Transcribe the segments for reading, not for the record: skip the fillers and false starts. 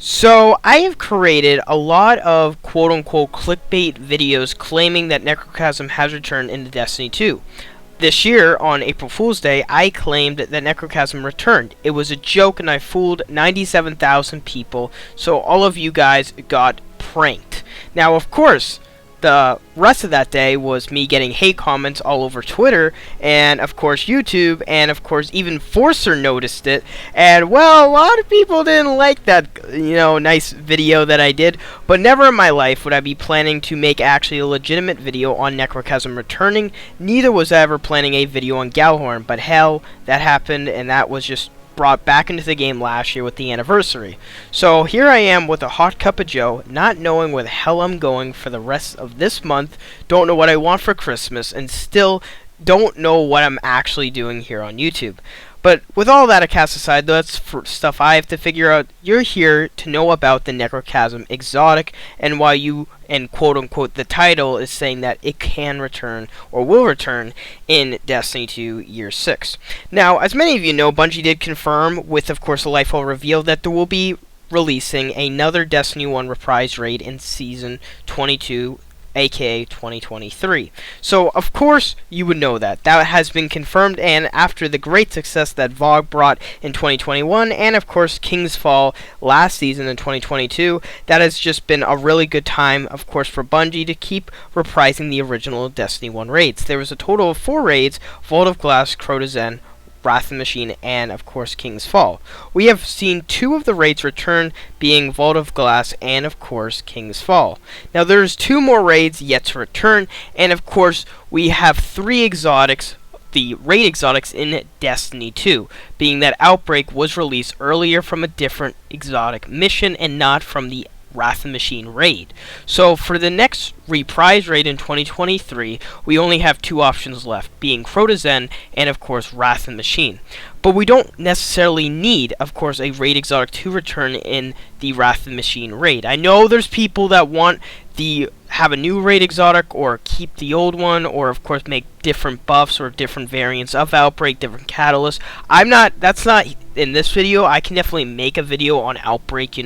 So, I have created a lot of quote-unquote clickbait videos claiming that Necrochasm has returned into Destiny 2. This year, on April Fool's Day, I claimed that Necrochasm returned. It was a joke and I fooled 97,000 people, so all of you guys got pranked. Now, of course, the rest of that day was me getting hate comments all over Twitter, and of course YouTube, and of course even Forcer noticed it, and well, a lot of people didn't like that, nice video that I did, but never in my life would I be planning to make actually a legitimate video on Necrochasm returning. Neither was I ever planning a video on Galhorn, but hell, that happened, and that was just brought back into the game last year with the anniversary. So here I am with a hot cup of joe, not knowing where the hell I'm going for the rest of this month, don't know what I want for Christmas, and still don't know what I'm actually doing here on YouTube. But with all that cast aside, that's for stuff I have to figure out. You're here to know about the Necrochasm exotic and why you, and quote unquote the title is saying that it can return or will return in Destiny 2 Year 6. Now, as many of you know, Bungie did confirm with of course the Lightfall reveal that there will be releasing another Destiny 1 reprise raid in Season 22, aka 2023. So of course you would know that has been confirmed, and after the great success that VoG brought in 2021 and of course King's Fall last season in 2022, that has just been a really good time of course for Bungie to keep reprising the original Destiny 1 raids. There was a total of 4 raids: Vault of Glass, Crotazen, Wrath of the Machine, and of course King's Fall. We have seen 2 of the raids return, being Vault of Glass and of course King's Fall. Now there's 2 more raids yet to return, and of course we have 3 exotics, the raid exotics in Destiny 2, being that Outbreak was released earlier from a different exotic mission and not from the Wrath of the Machine raid. So for the next reprise raid in 2023, we only have 2 options left, being Crotazen and of course Wrath of the Machine. But we don't necessarily need, of course, a raid exotic to return in the Wrath of the Machine raid. I know there's people that want have a new raid exotic or keep the old one, or of course make different buffs or different variants of Outbreak, different catalysts. That's not in this video. I can definitely make a video on Outbreak,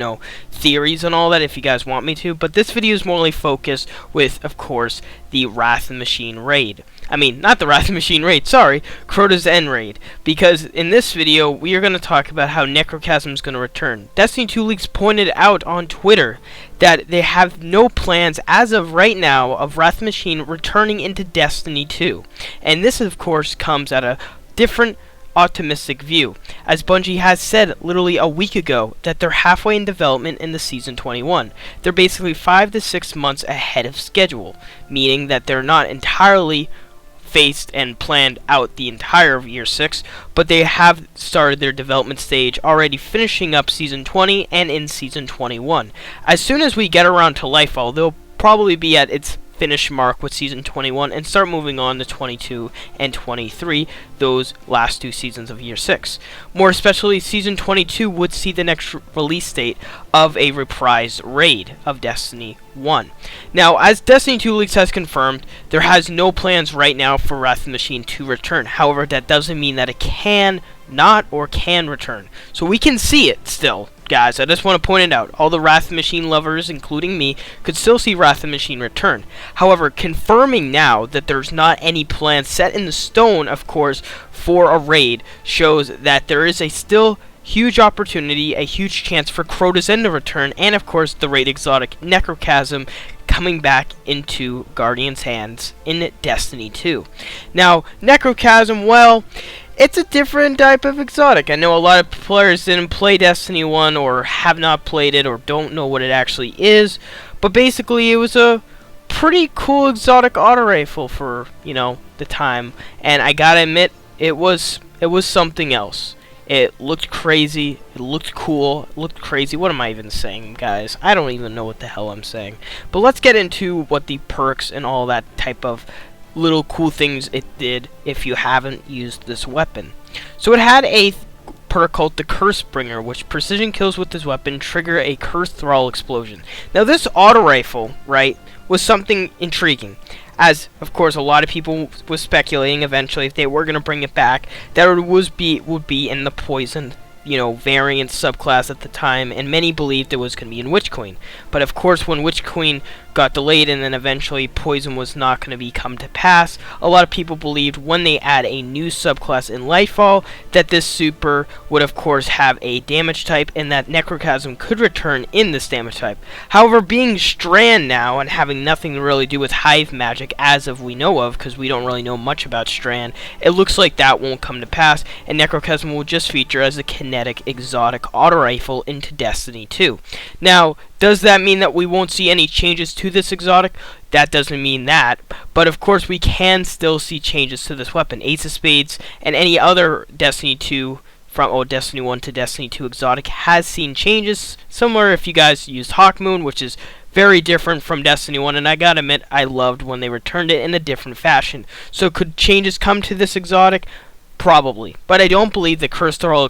theories and all that if you guys want me to, but this video is morely focused with, of course, the Wrath of the Machine raid. I mean, not the Wrath of the Machine raid, sorry, Crotazen raid, because in this video we are going to talk about how Necrochasm is going to return. Destiny 2 Leaks pointed out on Twitter that they have no plans as of right now of Wrath of the Machine returning into Destiny 2. And this of course comes at a different optimistic view, as Bungie has said literally a week ago that they're halfway in development in the Season 21. They're basically 5 to 6 months ahead of schedule, meaning that they're not entirely faced and planned out the entire of Year 6, but they have started their development stage, already finishing up Season 20 and in Season 21. As soon as we get around to Lightfall, they'll probably be at its finish mark with Season 21 and start moving on to 22 and 23, those last 2 seasons of Year 6. More especially, Season 22 would see the next release date of a reprised raid of Destiny 1. Now, as Destiny 2 Leaks has confirmed, there has no plans right now for Wrath of the Machine to return. However, that doesn't mean that it can return. So we can see it still. Guys, I just want to point it out. All the Wrath of the Machine lovers, including me, could still see Wrath of the Machine return. However, confirming now that there's not any plan set in the stone, of course, for a raid, shows that there is a still huge opportunity, a huge chance for Crotazen to return, and of course the raid exotic Necrochasm coming back into Guardian's hands in Destiny 2. Now, Necrochasm, well, it's a different type of exotic. I know a lot of players didn't play Destiny 1 or have not played it or don't know what it actually is, but basically it was a pretty cool exotic auto rifle for, the time, and I gotta admit, it was something else. It looked crazy, it looked cool, it looked crazy. What am I even saying, guys? I don't even know what the hell I'm saying. But let's get into what the perks and all that type of little cool things it did if you haven't used this weapon. So it had a perk called the Cursebringer, which precision kills with this weapon trigger a Curse Thrall explosion. Now this auto rifle, right, was something intriguing, as of course a lot of people was speculating eventually if they were going to bring it back that it would be in the poisoned variant subclass at the time, and many believed it was going to be in Witch Queen. But of course, when Witch Queen got delayed and then eventually Poison was not going to come to pass, a lot of people believed when they add a new subclass in Lightfall that this super would of course have a damage type and that Necrochasm could return in this damage type. However, being Strand now and having nothing to really do with Hive magic as of we know of, because we don't really know much about Strand, it looks like that won't come to pass, and Necrochasm will just feature as a kinetic exotic auto rifle into Destiny 2. Now, does that mean that we won't see any changes to this exotic? That doesn't mean that, but of course we can still see changes to this weapon. Ace of Spades and any other Destiny 2 from Destiny 1 to Destiny 2 exotic has seen changes, similar if you guys used Hawkmoon, which is very different from Destiny 1, and I gotta admit, I loved when they returned it in a different fashion. So could changes come to this exotic? Probably, but I don't believe the Cursed Thrall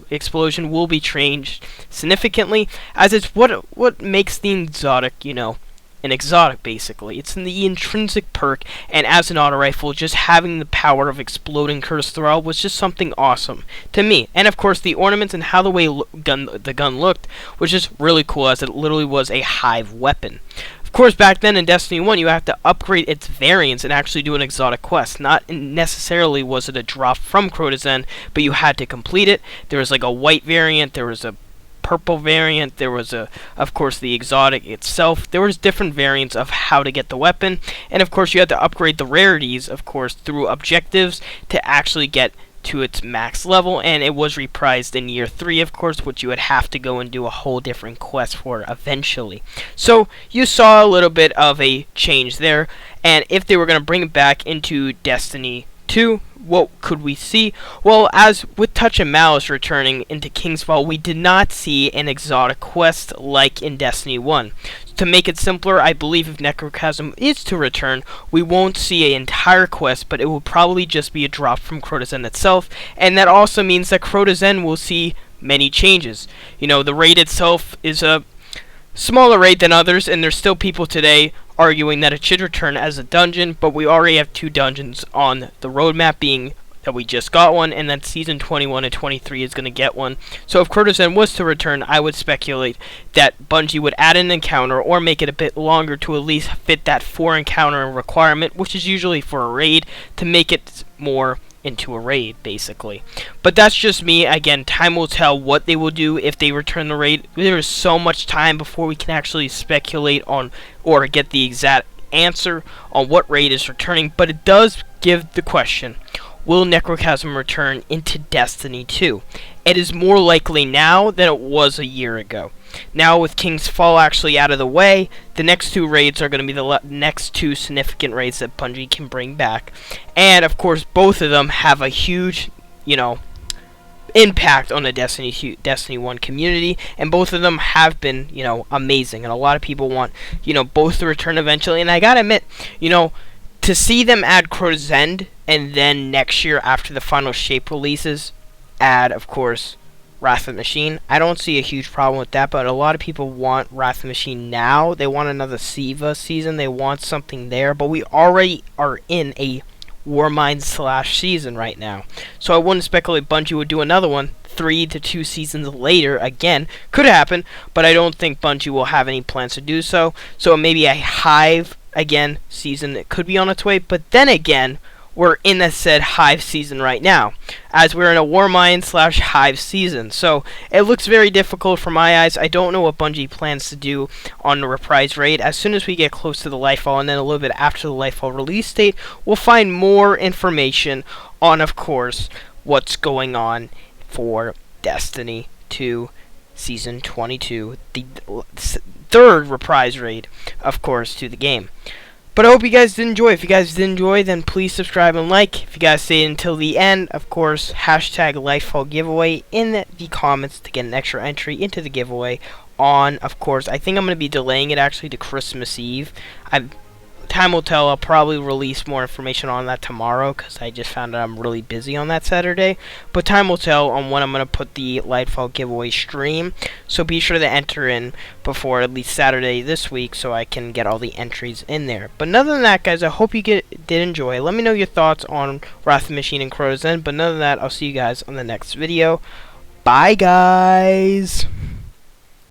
explosion will be changed significantly, as it's what makes the exotic, an exotic basically. It's in the intrinsic perk, and as an auto rifle, just having the power of exploding Cursed Thrall was just something awesome to me. And of course, the ornaments and how the gun looked was just really cool, as it literally was a Hive weapon. Of course, back then in Destiny 1, you had to upgrade its variants and actually do an exotic quest. Not necessarily was it a drop from Crotazen, but you had to complete it. There was like a white variant, there was a purple variant, there was of course the exotic itself. There was different variants of how to get the weapon, and of course you had to upgrade the rarities, of course, through objectives to actually get to its max level, and it was reprised in year 3, of course, which you would have to go and do a whole different quest for eventually. So you saw a little bit of a change there, and if they were going to bring it back into Destiny 2, what could we see? Well, as with Touch of Malice returning into Kingsfall, we did not see an exotic quest like in Destiny 1. To make it simpler, I believe if Necrochasm is to return, we won't see an entire quest, but it will probably just be a drop from Crotazen itself, and that also means that Crotazen will see many changes. The raid itself is a smaller raid than others, and there's still people today arguing that it should return as a dungeon, but we already have 2 dungeons on the roadmap, being that we just got one, and that Season 21 and 23 is going to get one. So if Crotazen was to return, I would speculate that Bungie would add an encounter or make it a bit longer to at least fit that 4 encounter requirement, which is usually for a raid, to make it more into a raid, basically. But that's just me. Again, time will tell what they will do if they return the raid. There is so much time before we can actually speculate on or get the exact answer on what raid is returning, but it does give the question, will Necrochasm return into Destiny 2? It is more likely now than it was a year ago. Now with King's Fall actually out of the way, the next 2 raids are going to be the next 2 significant raids that Bungie can bring back. And of course, both of them have a huge, impact on the Destiny 1 community, and both of them have been, amazing. And a lot of people want, both to return eventually. And I gotta admit, to see them add Crotazen, and then next year after the final shape releases, add, of course, Wrath of the Machine. I don't see a huge problem with that, but a lot of people want Wrath of the Machine now. They want another Siva season. They want something there, but we already are in a Warmind / season right now. So I wouldn't speculate Bungie would do another one 3 to 2 seasons later. Again, could happen, but I don't think Bungie will have any plans to do so. So maybe a Hive, again, season that could be on its way, but then again, we're in the said Hive season right now, as we're in a Warmind / Hive season. So it looks very difficult for my eyes. I don't know what Bungie plans to do on the Reprise raid. As soon as we get close to the Lightfall, and then a little bit after the Lightfall release date, we'll find more information on, of course, what's going on for Destiny 2 Season 22, the 3rd Reprise raid, of course, to the game. But I hope you guys did enjoy. If you guys did enjoy, then please subscribe and like. If you guys stayed until the end, of course, hashtag Lightfall giveaway in the comments to get an extra entry into the giveaway on, of course, I think I'm going to be delaying it actually to Christmas Eve. Time will tell. I'll probably release more information on that tomorrow, because I just found out I'm really busy on that Saturday. But time will tell on when I'm going to put the Lightfall giveaway stream. So be sure to enter in before at least Saturday this week, so I can get all the entries in there. But other than that, guys, I hope you did enjoy. Let me know your thoughts on Wrath of the Machine and Crotazen. But other than that, I'll see you guys on the next video. Bye, guys.